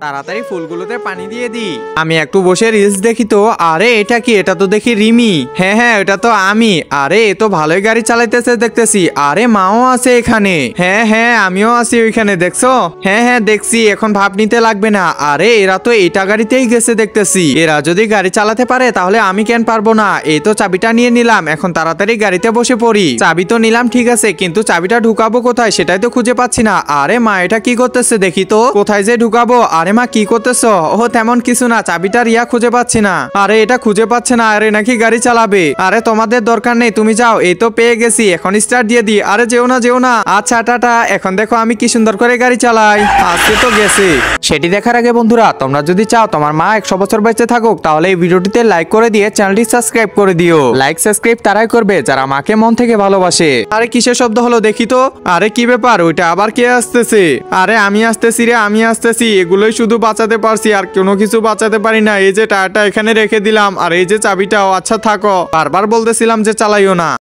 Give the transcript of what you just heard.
তাড়াতাড়ি ফুলগুলোতে পানি দিয়ে দি। আমি একটু বসে রিলস দেখি তো। আরে এটা কি? এটা তো দেখি রিমি। হ্যাঁ হ্যাঁ, এটা তো আমি। আরে এ তো ভালোই গাড়ি চালাইতেছে দেখতেছি। আরে মাও আছে এখানে। হ্যাঁ হ্যাঁ, আমিও আছি ওইখানে, দেখছো? হ্যাঁ হ্যাঁ দেখছি, এখন ভাব নিতে লাগবে না। আরে এরা তো এটা গাড়িতেই গেছে দেখতেছি। এরা যদি গাড়ি চালাতে পারে তাহলে আমি কেন পারবো না? এই তো চাবিটা নিয়ে নিলাম, এখন তাড়াতাড়ি গাড়িতে বসে পড়ি। চাবি তো নিলাম ঠিক আছে, কিন্তু চাবিটা ঢুকাবো কোথায় সেটাই তো খুঁজে পাচ্ছি না। আরে মা, এটা কি করতেছে দেখি তো, কোথায় যে ঢুকাবো? আরে মা কি করতেছো? ও তেমন কিছু না, চাবিটা রিয়া খুঁজে পাচ্ছি না। আরে এটা খুঁজে পাচ্ছে না, আরে নাকি গাড়ি চালাবে। আরে তোমাদের দরকার নেই, তুমি যাও। এই তো পেয়ে গেছি, এখন স্টার্ট দিয়ে দি। আরে যেও না যেও না। আচ্ছা টাটা। এখন দেখো আমি কি সুন্দর করে গাড়ি চালাই। আজকে তো গেছে। সেটি দেখার আগে বন্ধুরা, তোমরা যদি চাও তোমার মা 100 বছর বেঁচে থাকুক, তাহলে এই ভিডিওটিতে লাইক করে দিয়ে চ্যানেলটি সাবস্ক্রাইব করে দিও। লাইক সাবস্ক্রাইব তারাই করবে যারা মাকে মন থেকে ভালোবাসে। আরে কিসের শব্দ হলো দেখি তো। আরে কি ব্যাপার, ওইটা আবার কে আসতেছে? আরে আমি আসতেছি রে, আমি আসতেছি। এগুলোই শুধু বাঁচাতে পারছি, আর কোনো কিছু বাঁচাতে পারি না। এই যে টায়ারটা এখানে রেখে দিলাম, আর এই যে চাবিটাও। আচ্ছা থাকো, বারবার বলতেছিলাম যে চালাইও না।